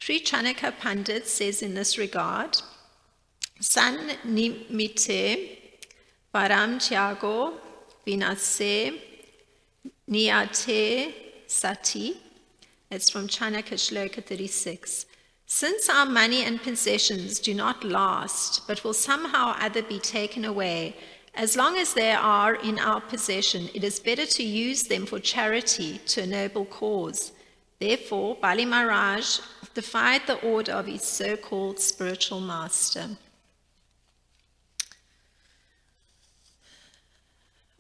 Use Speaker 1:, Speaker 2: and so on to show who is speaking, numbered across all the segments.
Speaker 1: Sri Chanaka Pandit says in this regard, San nimitte param tyago vinase niyate sati. It's from Chanaka Shloka 36. Since our money and possessions do not last, but will somehow or other be taken away, as long as they are in our possession, it is better to use them for charity to a noble cause. Therefore, Bali Maharaj defied the order of his so-called spiritual master.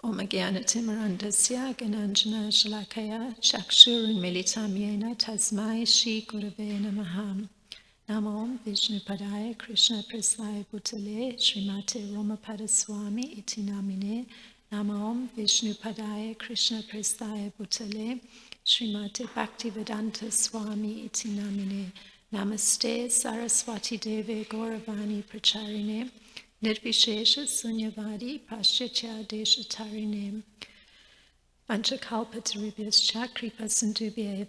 Speaker 1: Om Jnana-timirandasya Gananjana Shalakaya Chakshurunmilitam Yena Tasmai Shri Gurave Namaha. Namo Om Vishnu Padaya Krishna Prasthaya Bhutale Srimate Romapada Swami Iti Namine. Namo Om Vishnu Padaya Krishna Prasthaya Bhutale Srimate Bhaktivedanta Swami Iti Namine. Namaste Saraswati Deve Gauravani Pracharine Nirvishesha Sunyavadi Paschatya Deshatarine Vanchakalpataribhyascha Kripa Sindhubhya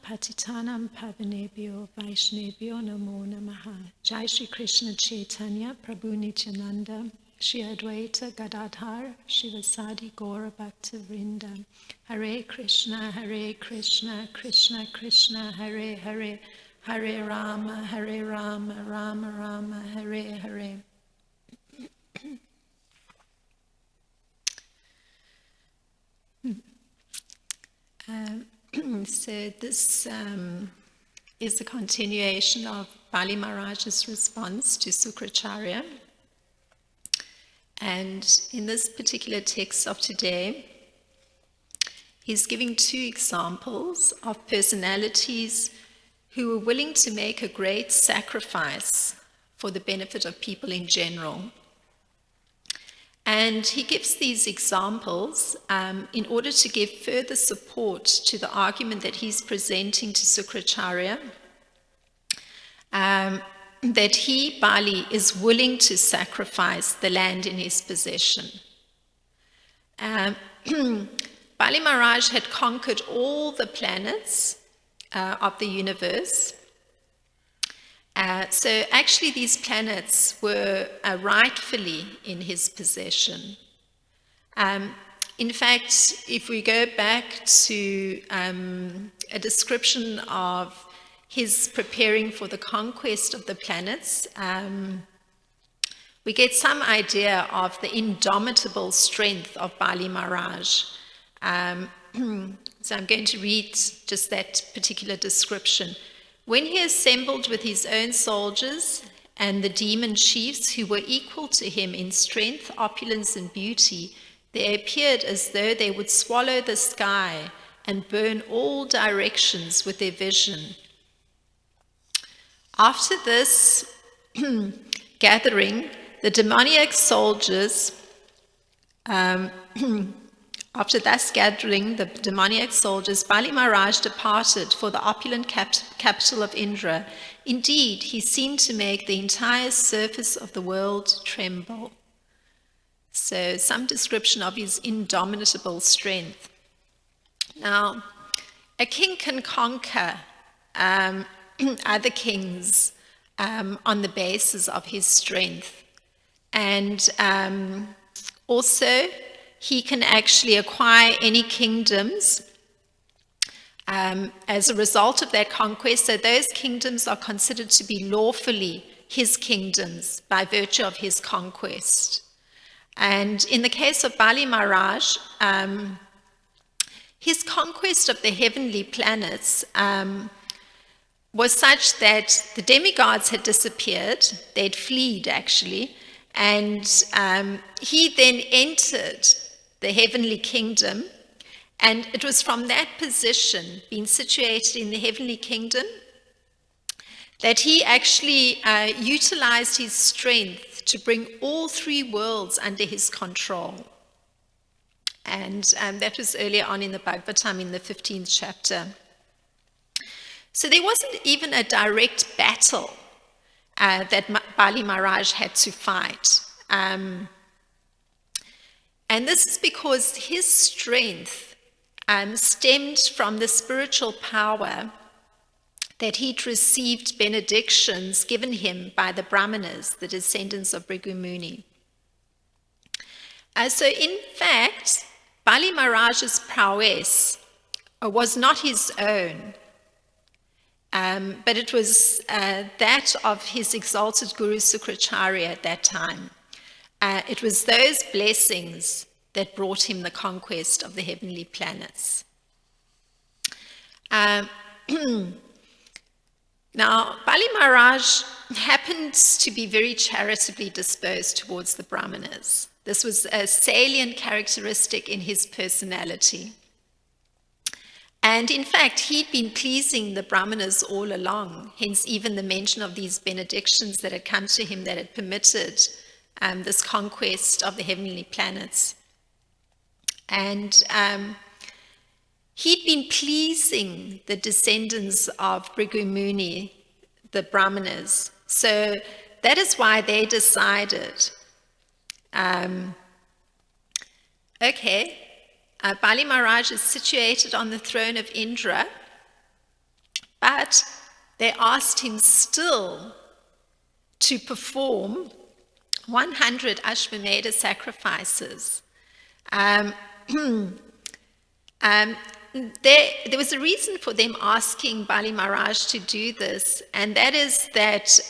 Speaker 1: Patitanam Pavanebhyo Vaishnebhyo Namo Namaha. Jai Shri Krishna Chaitanya Prabhu Nityananda Shri Advaita Gadadhar Shivasadi Gaura Bhakta Vrinda. Hare Krishna Krishna Krishna Hare Hare Hare Rama Rama Rama Hare Hare. So this is the continuation of Bali Maharaj's response to Sukracharya. And in this particular text of today, he's giving two examples of personalities who were willing to make a great sacrifice for the benefit of people in general. And he gives these examples in order to give further support to the argument that he's presenting to Sukracharya, that he, Bali, is willing to sacrifice the land in his possession. Bali Maharaj had conquered all the planets of the universe. So actually these planets were rightfully in his possession. In fact, if we go back to a description of his preparing for the conquest of the planets, we get some idea of the indomitable strength of Bali Maharaj. So I'm going to read just that particular description. When he assembled with his own soldiers and the demon chiefs who were equal to him in strength, opulence, and beauty, they appeared as though they would swallow the sky and burn all directions with their vision. After this gathering, the demoniac soldiers, Bali Maharaj departed for the opulent capital of Indra. Indeed, he seemed to make the entire surface of the world tremble. So, some description of his indomitable strength. Now, a king can conquer other kings on the basis of his strength. And also, he can actually acquire any kingdoms as a result of that conquest. So those kingdoms are considered to be lawfully his kingdoms by virtue of his conquest. And in the case of Bali Maharaj, his conquest of the heavenly planets was such that the demigods had disappeared. They'd fled, actually. And he then entered the heavenly kingdom, and it was from that position, being situated in the heavenly kingdom, that he actually utilized his strength to bring all three worlds under his control. And that was earlier on in the Bhagavatam in the 15th chapter. So there wasn't even a direct battle that Bali Maharaj had to fight. And this is because his strength stemmed from the spiritual power that he'd received benedictions given him by the Brahmanas, the descendants of Bhrigu Muni. So in fact, Bali Maharaj's prowess was not his own, but it was that of his exalted Guru Sukracharya at that time. It was those blessings that brought him the conquest of the heavenly planets. Now, Bali Maharaj happened to be very charitably disposed towards the Brahmanas. This was a salient characteristic in his personality. And in fact, he'd been pleasing the Brahmanas all along, hence even the mention of these benedictions that had come to him that had permitted this conquest of the heavenly planets. And he'd been pleasing the descendants of Bhrigu Muni, the Brahmanas. So that is why they decided, Bali Maharaj is situated on the throne of Indra, but they asked him still to perform 100 Ashvamedha sacrifices. There was a reason for them asking Bali Maharaj to do this, and that is that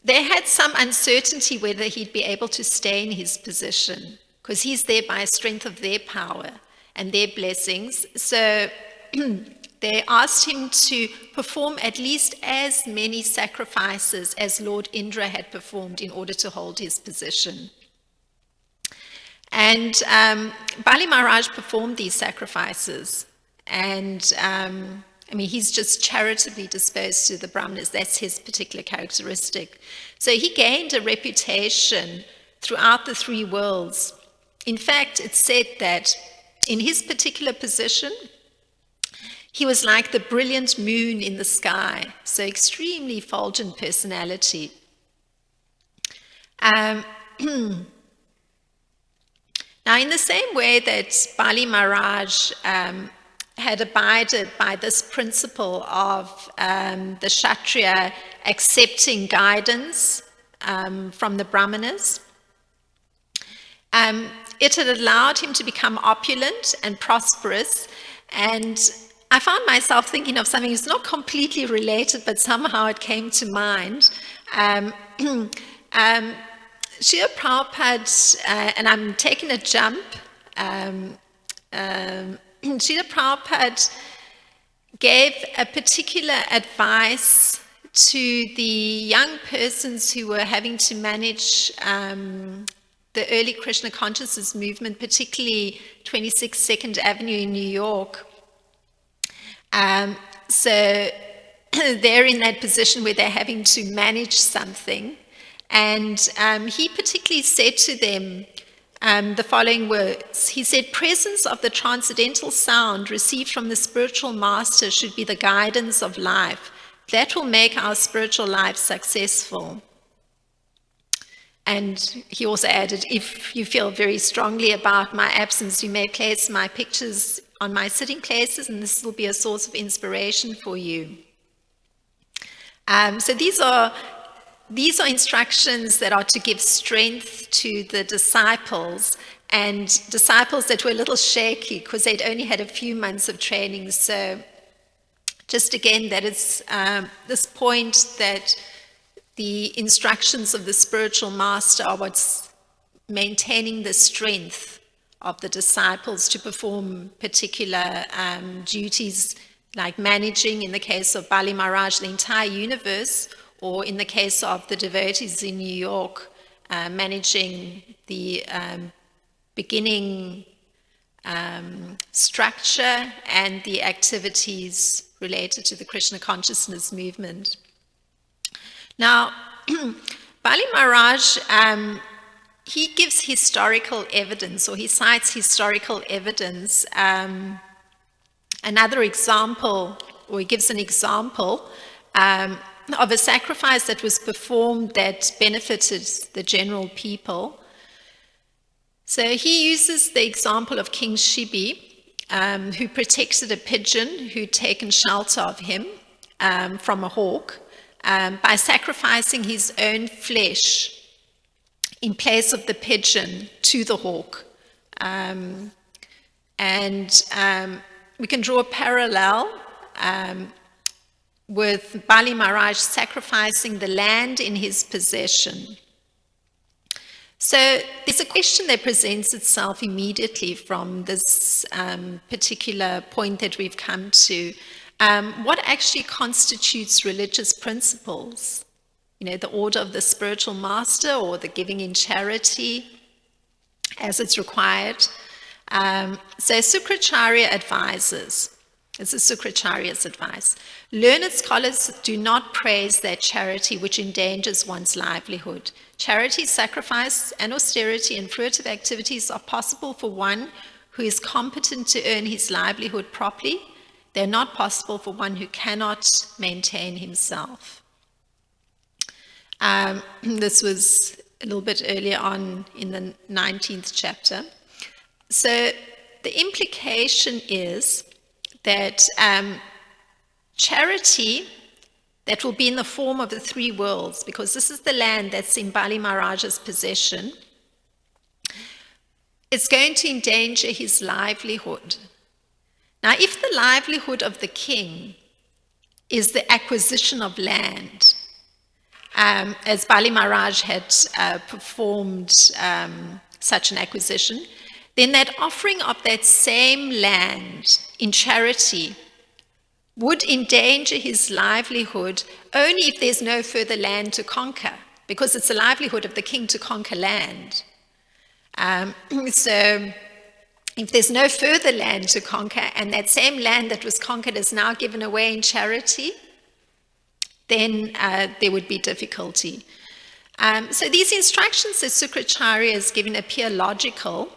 Speaker 1: they had some uncertainty whether he'd be able to stay in his position, because he's there by strength of their power and their blessings. So they asked him to perform at least as many sacrifices as Lord Indra had performed in order to hold his position. And Bali Maharaj performed these sacrifices, and he's just charitably disposed to the Brahmanas. That's his particular characteristic. So he gained a reputation throughout the three worlds. In fact, it's said that in his particular position, he was like the brilliant moon in the sky, so extremely effulgent personality. Now, in the same way that Bali Maharaj had abided by this principle of the Kshatriya accepting guidance from the Brahmanas, it had allowed him to become opulent and prosperous. And I found myself thinking of something that's not completely related, but somehow it came to mind. Srila Prabhupada, and I'm taking a jump, Srila Prabhupada gave a particular advice to the young persons who were having to manage the early Krishna consciousness movement, particularly 26 Second Avenue in New York. So they're in that position where they're having to manage something. And he particularly said to them the following words. He said, "Presence of the transcendental sound received from the spiritual master should be the guidance of life. That will make our spiritual life successful." And he also added, "If you feel very strongly about my absence, you may place my pictures on my sitting places, and this will be a source of inspiration for you." So these are instructions that are to give strength to the disciples, and disciples that were a little shaky because they'd only had a few months of training. So just again, that is this point that the instructions of the spiritual master are what's maintaining the strength of the disciples to perform particular duties, like managing, in the case of Bali Maharaj, the entire universe, or in the case of the devotees in New York, managing the beginning structure and the activities related to the Krishna consciousness movement. Now, Bali Maharaj, he gives historical evidence, or he cites historical evidence. Another example, or he gives an example of a sacrifice that was performed that benefited the general people. So he uses the example of King Shibi, who protected a pigeon who'd taken shelter of him from a hawk by sacrificing his own flesh in place of the pigeon to the hawk. We can draw a parallel with Bali Maharaj sacrificing the land in his possession. So there's a question that presents itself immediately from this particular point that we've come to. What actually constitutes religious principles? You know, the order of the spiritual master or the giving in charity as it's required. So Sukracharya advises, this is Sukracharya's advice, learned scholars do not praise that charity which endangers one's livelihood. Charity, sacrifice, and austerity and fruitive activities are possible for one who is competent to earn his livelihood properly. They're not possible for one who cannot maintain himself. This was a little bit earlier on in the 19th chapter. So the implication is that charity that will be in the form of the three worlds, because this is the land that's in Bali Maharaj's possession, it's going to endanger his livelihood. Now, if the livelihood of the king is the acquisition of land, as Bali Maharaj had performed such an acquisition, then that offering of that same land in charity would endanger his livelihood only if there's no further land to conquer, because it's the livelihood of the king to conquer land. So if there's no further land to conquer and that same land that was conquered is now given away in charity, then there would be difficulty. So these instructions that Sukracharya is giving appear logical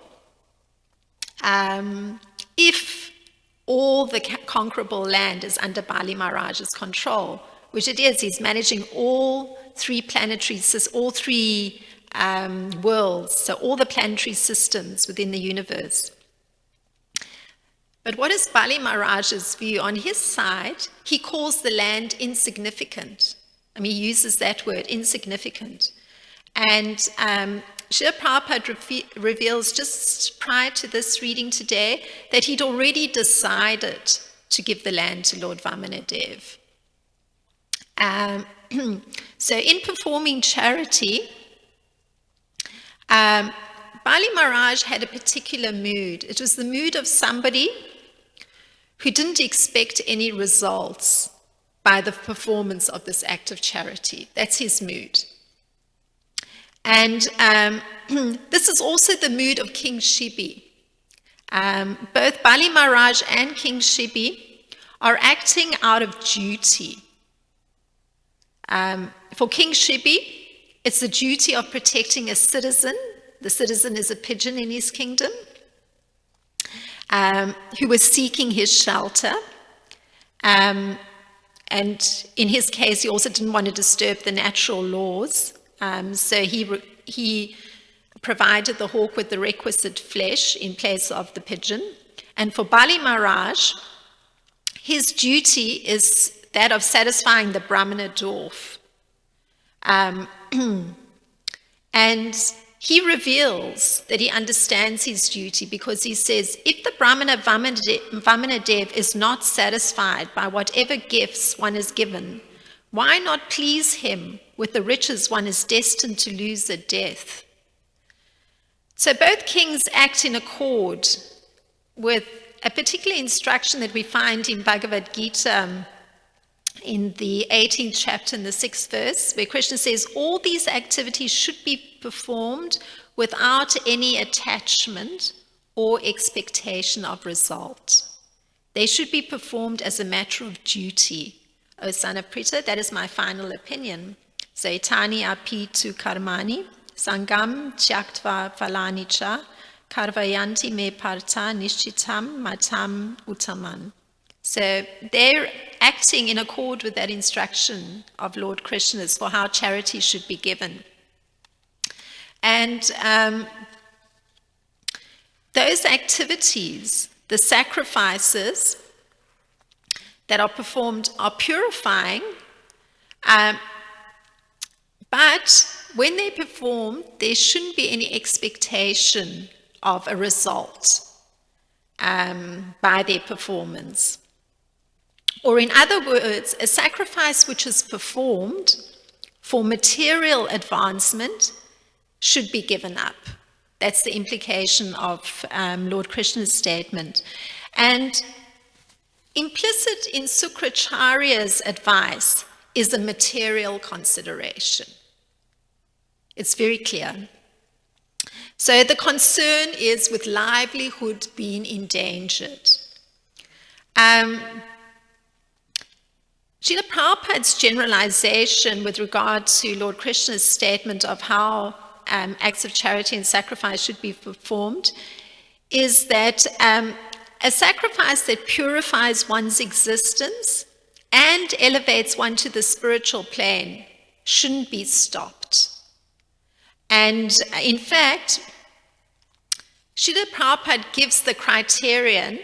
Speaker 1: if all the conquerable land is under Bali Maharaj's control, which it is. He's managing all three planetary systems, all three worlds, so all the planetary systems within the universe. But what is Bali Maharaj's view? On his side, he calls the land insignificant. I mean, he uses that word, insignificant. And Srila Prabhupada reveals just prior to this reading today that he'd already decided to give the land to Lord Vamanadev. So in performing charity, Bali Maharaj had a particular mood. It was the mood of somebody who didn't expect any results by the performance of this act of charity. That's his mood. And this is also the mood of King Shibi. Both Bali Maharaj and King Shibi are acting out of duty. For King Shibi, it's the duty of protecting a citizen. The citizen is a pigeon in his kingdom, who was seeking his shelter. And in his case, he also didn't want to disturb the natural laws. So he provided the hawk with the requisite flesh in place of the pigeon. And for Bali Maharaj, his duty is that of satisfying the Brahmana dwarf. And he reveals that he understands his duty because he says, if the Brahmana Vamanadev is not satisfied by whatever gifts one is given, why not please him with the riches one is destined to lose at death? So both kings act in accord with a particular instruction that we find in Bhagavad Gita in the 18th chapter in the 6th verse, where Krishna says, all these activities should be performed without any attachment or expectation of result. They should be performed as a matter of duty. O son of Pritha, that is my final opinion. So etani api tu karmani, sangam tyaktva phalani cha, karvayanti me partha nishchitam matam uttaman. So they're acting in accord with that instruction of Lord Krishna's for how charity should be given. And those activities the sacrifices that are performed are purifying, but when they're performed, there shouldn't be any expectation of a result by their performance. Or in other words, a sacrifice which is performed for material advancement should be given up. That's the implication of Lord Krishna's statement. And implicit in Sukracharya's advice is a material consideration. It's very clear. So the concern is with livelihood being endangered. Srila Prabhupada's generalization with regard to Lord Krishna's statement of how acts of charity and sacrifice should be performed is that a sacrifice that purifies one's existence and elevates one to the spiritual plane shouldn't be stopped. And in fact, Srila Prabhupada gives the criterion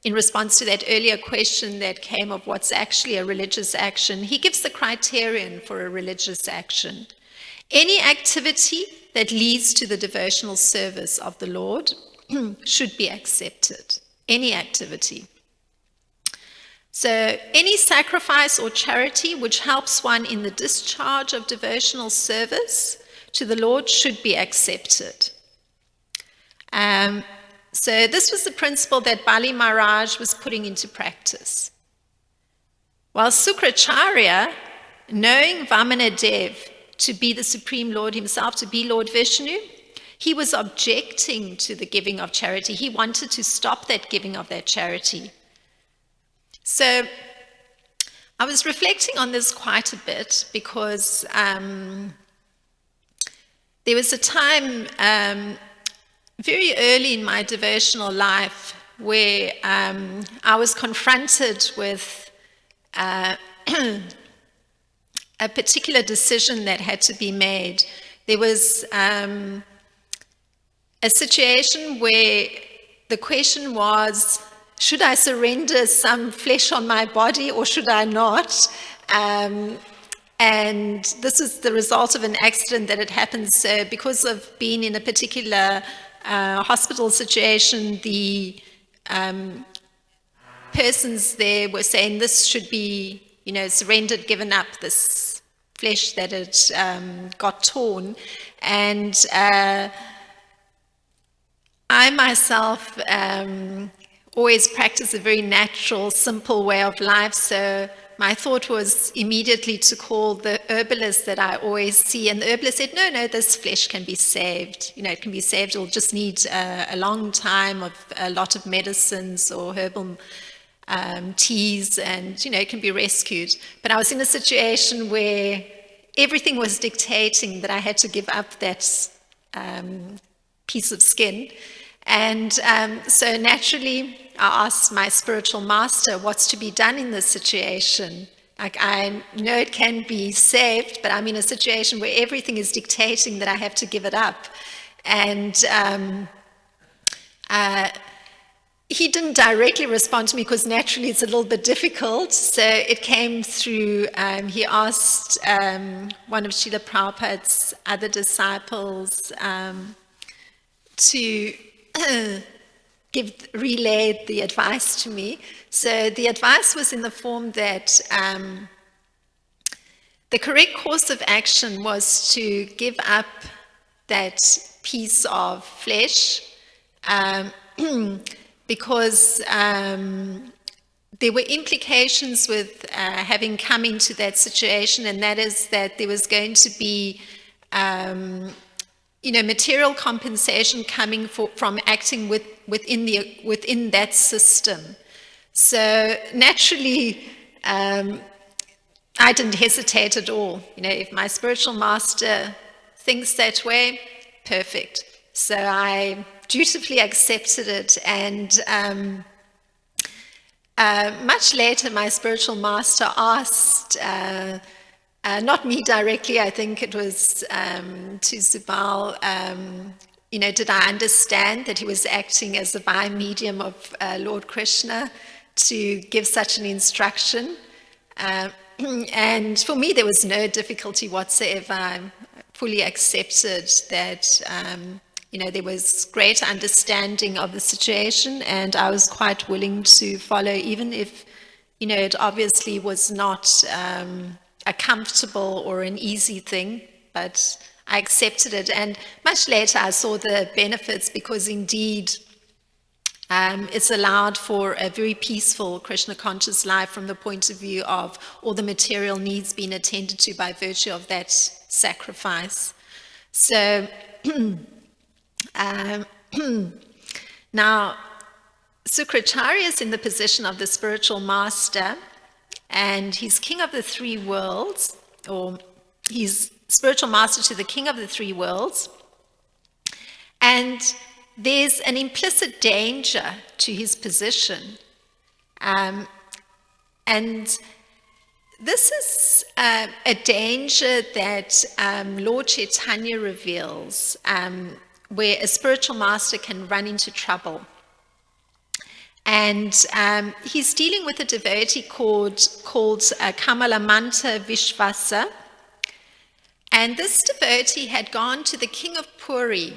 Speaker 1: in response to that earlier question that came of what's actually a religious action. He gives the criterion for a religious action. Any activity that leads to the devotional service of the Lord should be accepted. Any activity. So any sacrifice or charity which helps one in the discharge of devotional service to the Lord should be accepted. So this was the principle that Bali Maharaj was putting into practice. While Sukracharya, knowing Vamana Dev to be the Supreme Lord himself, to be Lord Vishnu, he was objecting to the giving of charity. He wanted to stop that giving of that charity. So I was reflecting on this quite a bit because there was a time very early in my devotional life where I was confronted with a particular decision that had to be made. There was a situation where the question was, should I surrender some flesh on my body or should I not? And this is the result of an accident that had happened. So because of being in a particular hospital situation, the persons there were saying this should be, surrendered, given up, this flesh that had got torn. And I myself always practice a very natural, simple way of life. So my thought was immediately to call the herbalist that I always see. And the herbalist said, no, this flesh can be saved. It can be saved. It'll just need a long time of a lot of medicines or herbal teas, and, it can be rescued. But I was in a situation where everything was dictating that I had to give up that piece of skin. And so naturally, I asked my spiritual master, what's to be done in this situation? Like, I know it can be saved, but I'm in a situation where everything is dictating that I have to give it up. And he didn't directly respond to me because naturally it's a little bit difficult. So it came through, he asked one of Srila Prabhupada's other disciples to relay the advice to me. So the advice was in the form that the correct course of action was to give up that piece of flesh because there were implications with having come into that situation, and that is that there was going to be material compensation coming from acting within that system. So naturally, I didn't hesitate at all. If my spiritual master thinks that way, perfect. So I dutifully accepted it, and much later, my spiritual master asked. Not me directly, I think it was to Subal, did I understand that he was acting as a by-medium of Lord Krishna to give such an instruction? And for me, there was no difficulty whatsoever. I fully accepted that, there was great understanding of the situation, and I was quite willing to follow, even if, it obviously was not a comfortable or an easy thing, but I accepted it. And much later, I saw the benefits, because indeed, it's allowed for a very peaceful Krishna conscious life from the point of view of all the material needs being attended to by virtue of that sacrifice. So now Sukracharya is in the position of the spiritual master, and he's king of the three worlds, or he's spiritual master to the king of the three worlds. And there's an implicit danger to his position. And this is a danger that Lord Chaitanya reveals, where a spiritual master can run into trouble. And he's dealing with a devotee called Kamalamanta Vishvasa. And this devotee had gone to the king of Puri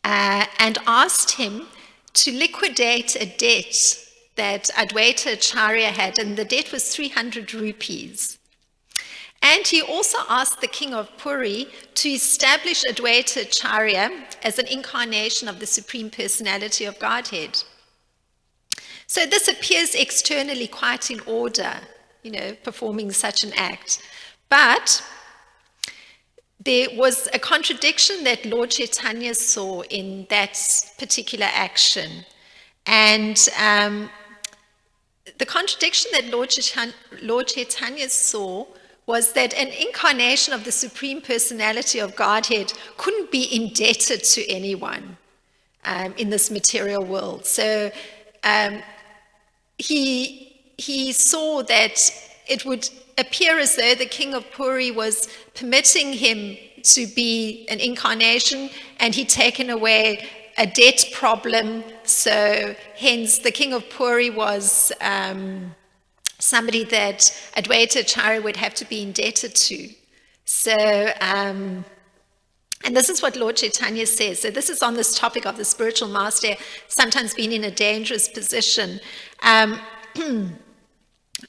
Speaker 1: and asked him to liquidate a debt that Advaita Acharya had, and the debt was 300 rupees. And he also asked the king of Puri to establish Advaita Acharya as an incarnation of the Supreme Personality of Godhead. So this appears externally quite in order, performing such an act. But there was a contradiction that Lord Chaitanya saw in that particular action. And the contradiction that Lord Chaitanya saw was that an incarnation of the Supreme Personality of Godhead couldn't be indebted to anyone in this material world. So he saw that it would appear as though the king of Puri was permitting him to be an incarnation, and he'd taken away a debt problem. So hence the king of Puri was somebody that Advaita Acharya would have to be indebted to. So, and this is what Lord Chaitanya says. So this is on this topic of the spiritual master sometimes being in a dangerous position.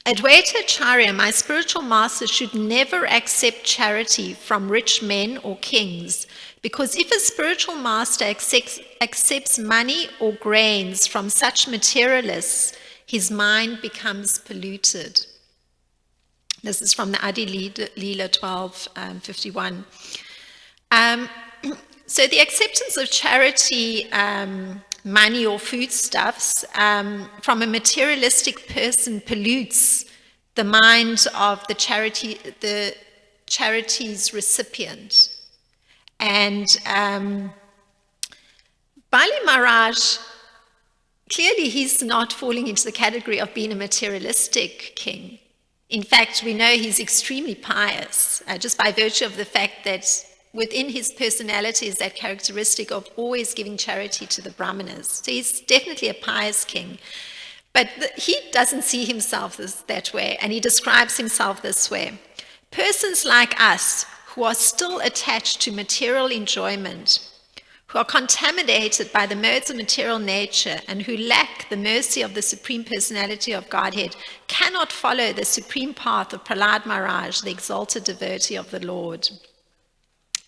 Speaker 1: Advaita Acharya, my spiritual master, should never accept charity from rich men or kings, because if a spiritual master accepts money or grains from such materialists, his mind becomes polluted. This is from the Adi Leela 12:51. So the acceptance of charity, money or foodstuffs from a materialistic person pollutes the mind of the charity's recipient. And Bali Maharaj, clearly he's not falling into the category of being a materialistic king. In fact, we know he's extremely pious, just by virtue of the fact that within his personality is that characteristic of always giving charity to the brahmanas. So he's definitely a pious king. But he doesn't see himself that way, and he describes himself this way. Persons like us who are still attached to material enjoyment, who are contaminated by the modes of material nature, and who lack the mercy of the Supreme Personality of Godhead, cannot follow the supreme path of Prahlad Maharaj, the exalted devotee of the Lord.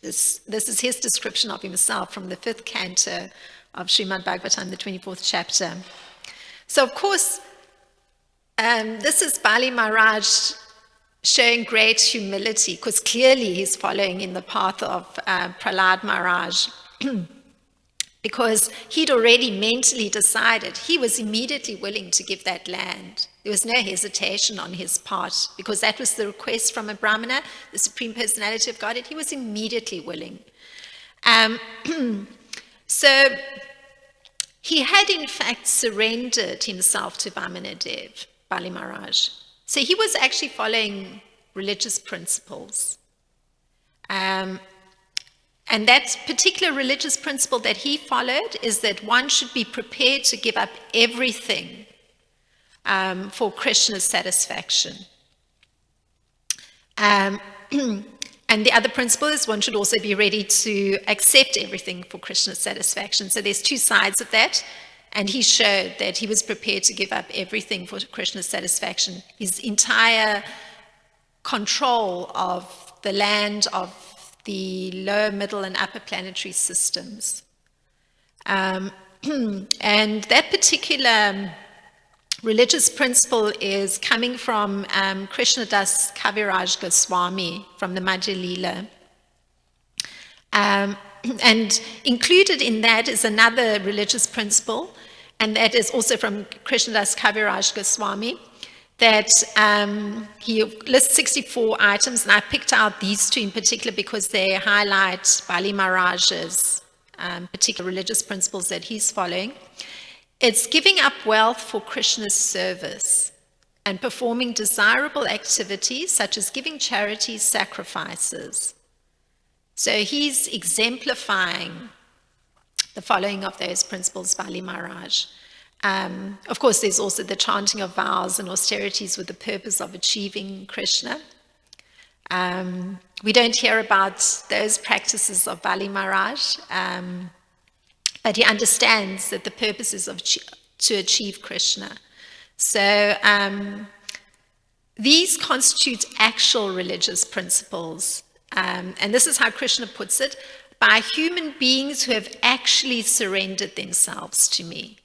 Speaker 1: This is his description of himself from the 5th canto of Srimad Bhagavatam, the 24th chapter. So, of course, this is Bali Maharaj showing great humility, because clearly he's following in the path of Prahlad Maharaj, because he'd already mentally decided. He was immediately willing to give that land. There was no hesitation on his part, because that was the request from a Brahmana, the Supreme Personality of Godhead. He was immediately willing. So he had in fact surrendered himself to Vamanadev, Bali Maharaj. So he was actually following religious principles. And And that particular religious principle that he followed is that one should be prepared to give up everything for Krishna's satisfaction. And the other principle is one should also be ready to accept everything for Krishna's satisfaction. So there's two sides of that. And he showed that he was prepared to give up everything for Krishna's satisfaction. His entire control of the land, of the lower, middle, and upper planetary systems. And that particular religious principle is coming from Krishnadas Kaviraj Goswami from the Madhya Lila. And included in that is another religious principle, and that is also from Krishnadas Kaviraj Goswami, that he lists 64 items, and I picked out these two in particular because they highlight Bali Maharaj's particular religious principles that he's following. It's giving up wealth for Krishna's service and performing desirable activities such as giving charity, sacrifices. So he's exemplifying the following of those principles, Bali Maharaj. Of course, there's also the chanting of vows and austerities with the purpose of achieving Krishna. We don't hear about those practices of Bali Maharaj, but he understands that the purpose is to achieve Krishna. So these constitute actual religious principles. And this is how Krishna puts it, by human beings who have actually surrendered themselves to me.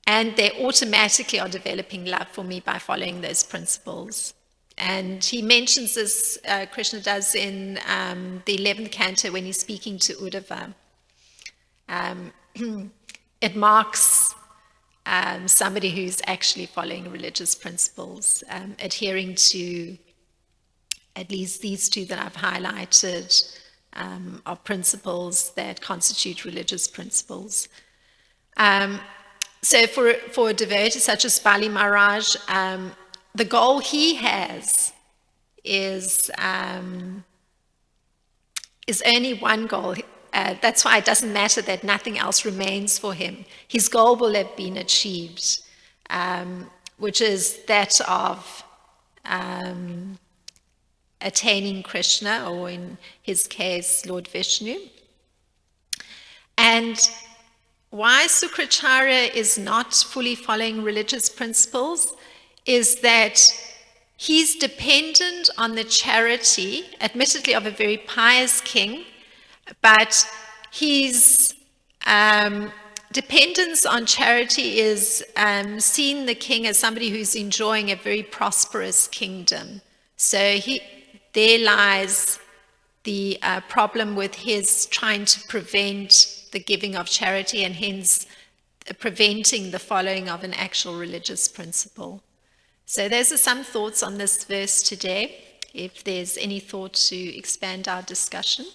Speaker 1: And they automatically are developing love for me by following those principles. And he mentions this, Krishna does in the 11th canto when he's speaking to Uddhava. It marks somebody who's actually following religious principles, adhering to at least these two that I've highlighted are principles that constitute religious principles. So for a devotee such as Bali Maharaj, the goal he has is only one goal. That's why it doesn't matter that nothing else remains for him. His goal will have been achieved, which is that of attaining Krishna, or in his case, Lord Vishnu. And why Sukracharya is not fully following religious principles is that he's dependent on the charity, admittedly of a very pious king, but his dependence on charity is seeing the king as somebody who's enjoying a very prosperous kingdom. So there lies the problem with his trying to prevent the giving of charity, and hence preventing the following of an actual religious principle. So those are some thoughts on this verse today, if there's any thought to expand our discussion.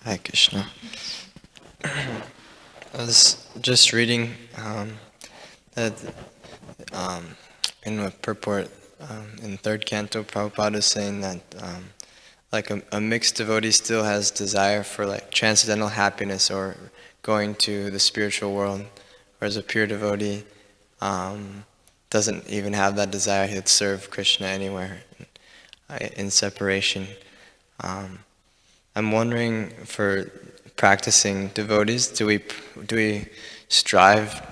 Speaker 2: Hi, Krishna. I was just reading that in a purport in third canto, Prabhupada is saying that like a mixed devotee still has desire for like transcendental happiness or going to the spiritual world, whereas a pure devotee doesn't even have that desire. He'd serve Krishna anywhere in separation. I'm wondering, for practicing devotees, do we strive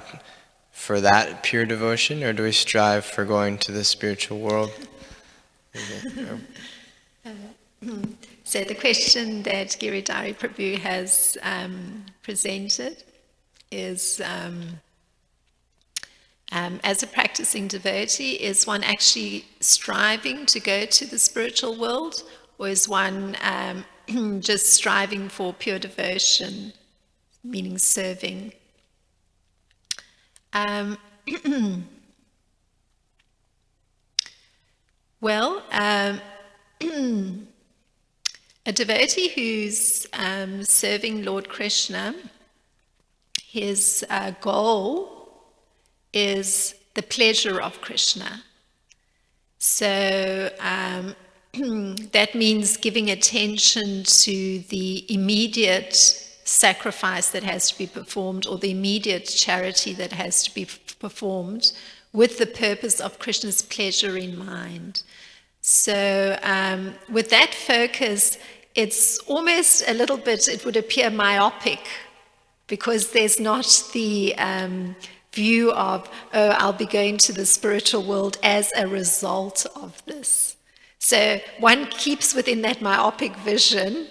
Speaker 2: for that pure devotion, or do we strive for going to the spiritual world?
Speaker 1: So the question that Giridhari Prabhu has presented is, as a practicing devotee, is one actually striving to go to the spiritual world, or is one just striving for pure devotion, meaning serving? Well, A devotee who's serving Lord Krishna, his goal is the pleasure of Krishna. So that means giving attention to the immediate sacrifice that has to be performed, or the immediate charity that has to be performed, with the purpose of Krishna's pleasure in mind. So with that focus, it's almost a little bit, it would appear myopic, because there's not the view of, oh, I'll be going to the spiritual world as a result of this. So one keeps within that myopic vision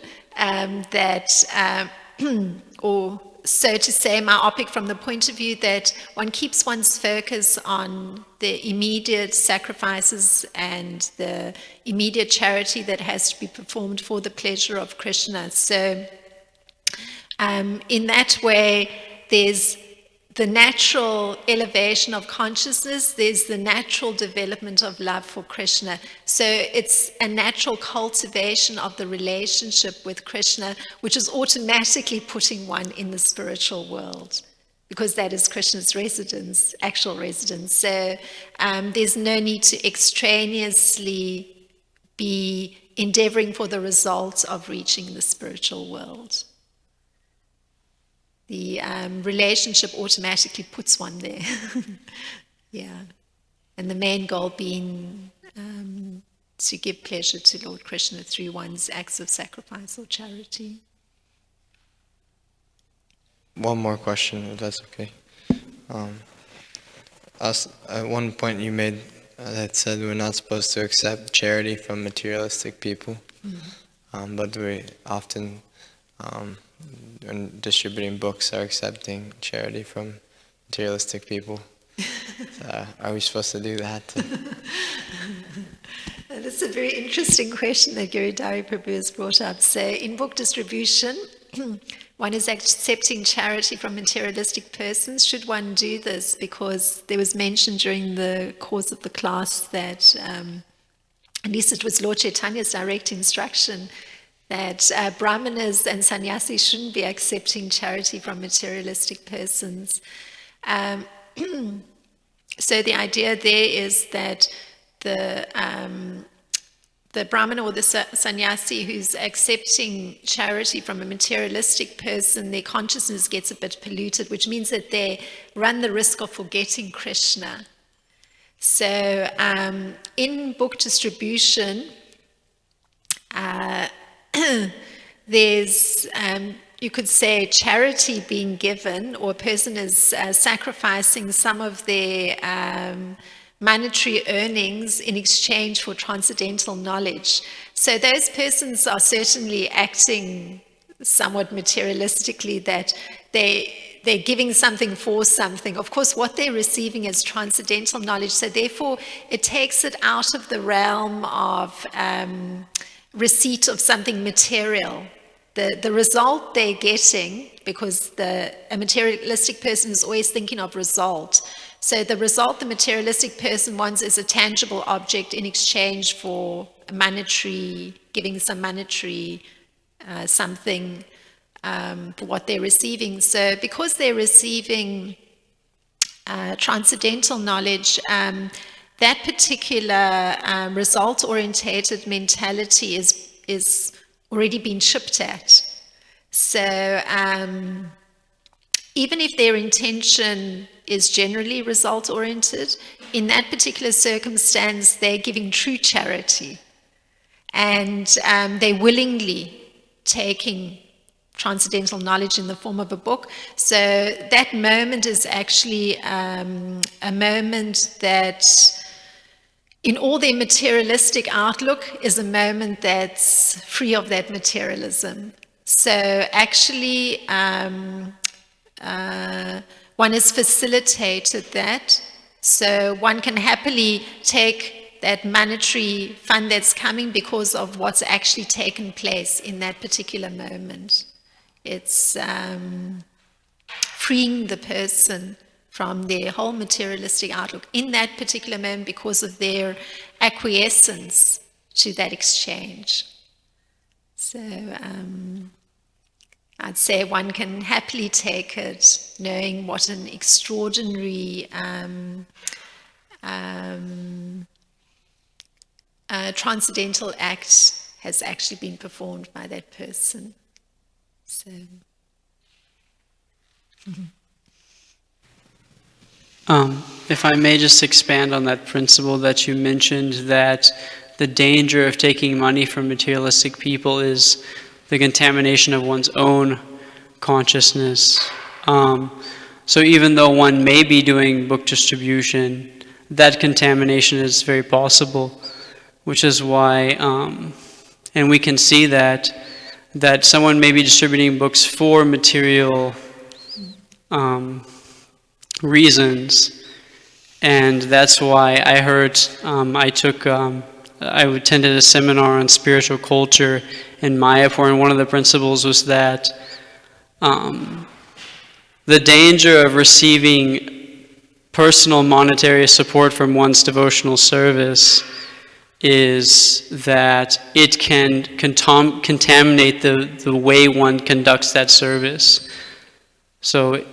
Speaker 1: or so to say, myopic from the point of view that one keeps one's focus on the immediate sacrifices and the immediate charity that has to be performed for the pleasure of Krishna. So in that way, there's the natural elevation of consciousness, there's the natural development of love for Krishna. So it's a natural cultivation of the relationship with Krishna, which is automatically putting one in the spiritual world, because that is Krishna's residence, actual residence. So there's no need to extraneously be endeavoring for the results of reaching the spiritual world. The relationship automatically puts one there. Yeah. And the main goal being to give pleasure to Lord Krishna through one's acts of sacrifice or charity.
Speaker 2: One more question, if that's okay. At one point you made that said we're not supposed to accept charity from materialistic people, but we often, when distributing books, are accepting charity from materialistic people. Are we supposed to do that?
Speaker 1: That's a very interesting question that Giridhari Prabhu has brought up. So in book distribution, one is accepting charity from materialistic persons. Should one do this? Because there was mentioned during the course of the class that, at least it was Lord Chaitanya's direct instruction, that brahmanas and sannyasis shouldn't be accepting charity from materialistic persons. So the idea there is that the brahmana or the sannyasi who's accepting charity from a materialistic person, their consciousness gets a bit polluted, which means that they run the risk of forgetting Krishna. So in book distribution, there's, you could say, charity being given, or a person is sacrificing some of their monetary earnings in exchange for transcendental knowledge. So those persons are certainly acting somewhat materialistically, that they're giving something for something. Of course, what they're receiving is transcendental knowledge, so therefore it takes it out of the realm of receipt of something material. The result they're getting, because a materialistic person is always thinking of result. So the result the materialistic person wants is a tangible object in exchange for giving some monetary something for what they're receiving. So because they're receiving transcendental knowledge, that particular result-orientated mentality is already been chipped at. So even if their intention is generally result-oriented, in that particular circumstance, they're giving true charity. And they're willingly taking transcendental knowledge in the form of a book. So that moment is actually a moment that, in all their materialistic outlook, is a moment that's free of that materialism. So actually, one has facilitated that. So one can happily take that monetary fund that's coming because of what's actually taken place in that particular moment. It's freeing the person from their whole materialistic outlook in that particular moment because of their acquiescence to that exchange. So I'd say one can happily take it knowing what an extraordinary transcendental act has actually been performed by that person. So.
Speaker 3: If I may just expand on that principle that you mentioned, that the danger of taking money from materialistic people is the contamination of one's own consciousness. So even though one may be doing book distribution, that contamination is very possible, which is why, and we can see that someone may be distributing books for material reasons, and that's why I heard, I attended a seminar on spiritual culture in Mayapur, and one of the principles was that the danger of receiving personal monetary support from one's devotional service is that it can contaminate the way one conducts that service. So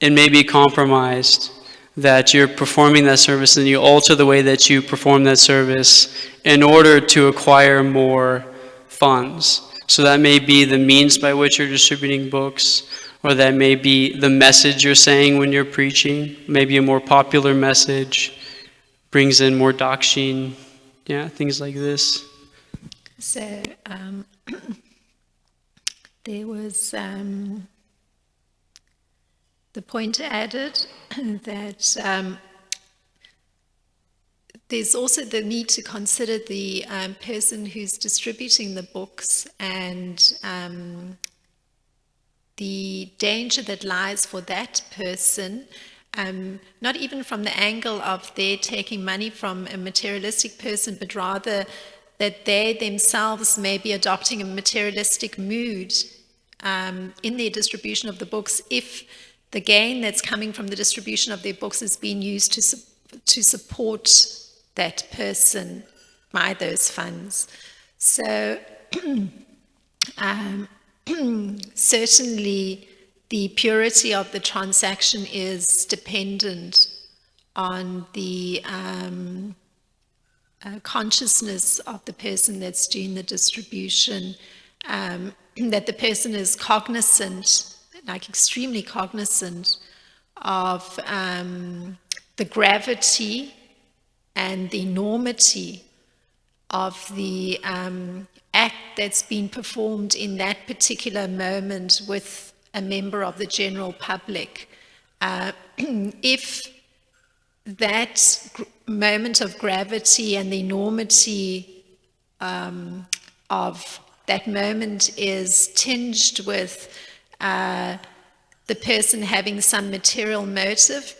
Speaker 3: it may be compromised that you're performing that service and you alter the way that you perform that service in order to acquire more funds. So that may be the means by which you're distributing books, or that may be the message you're saying when you're preaching. Maybe a more popular message brings in more dakshin, things like this.
Speaker 1: So there was the point added that there's also the need to consider the person who's distributing the books and the danger that lies for that person, not even from the angle of their taking money from a materialistic person, but rather that they themselves may be adopting a materialistic mood in their distribution of the books if the gain that's coming from the distribution of their books is being used to support that person by those funds. So certainly the purity of the transaction is dependent on the consciousness of the person that's doing the distribution, that the person is cognizant, like extremely cognizant of the gravity and the enormity of the act that's been performed in that particular moment with a member of the general public. If that moment of gravity and the enormity of that moment is tinged with the person having some material motive,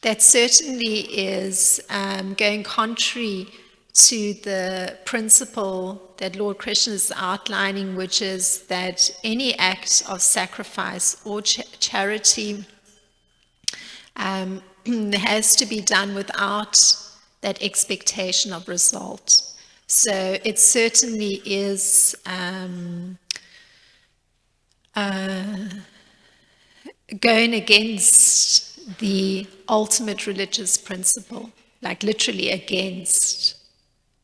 Speaker 1: that certainly is going contrary to the principle that Lord Krishna is outlining, which is that any act of sacrifice or charity has to be done without that expectation of result. So it certainly is going against the ultimate religious principle, like literally against.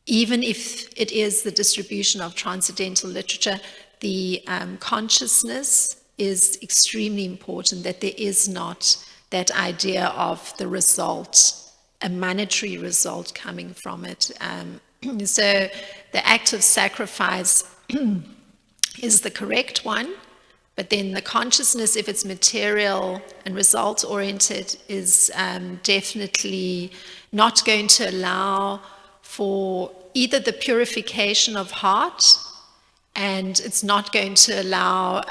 Speaker 1: Even if it is the distribution of transcendental literature, the consciousness is extremely important, that there is not that idea of the result, a monetary result coming from it. So the act of sacrifice is the correct one, but then the consciousness, if it's material and result-oriented, is definitely not going to allow for either the purification of heart, and it's not going to allow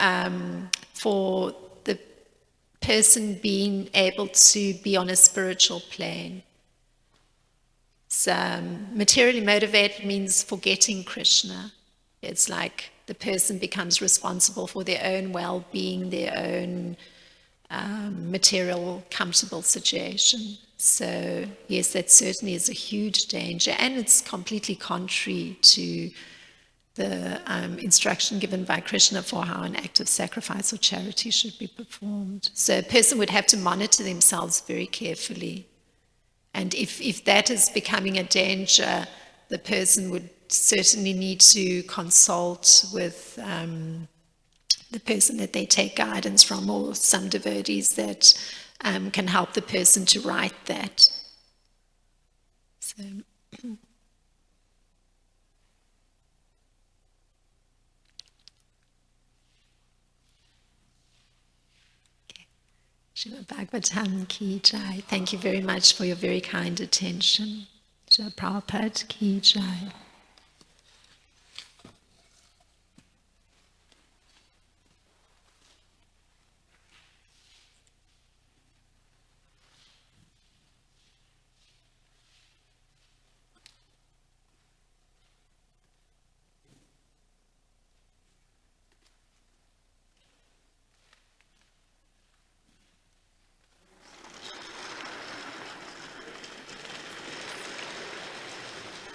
Speaker 1: for the person being able to be on a spiritual plane. So materially motivated means forgetting Krishna. It's like the person becomes responsible for their own well-being, their own material, comfortable situation. So yes, that certainly is a huge danger, and it's completely contrary to the instruction given by Krishna for how an act of sacrifice or charity should be performed. So a person would have to monitor themselves very carefully. And if that is becoming a danger, the person would certainly need to consult with the person that they take guidance from, or some devotees that can help the person to right that. So. Srimad Bhagavatam ki jai. Thank you very much for your very kind attention. Srila Prabhupada ki jai.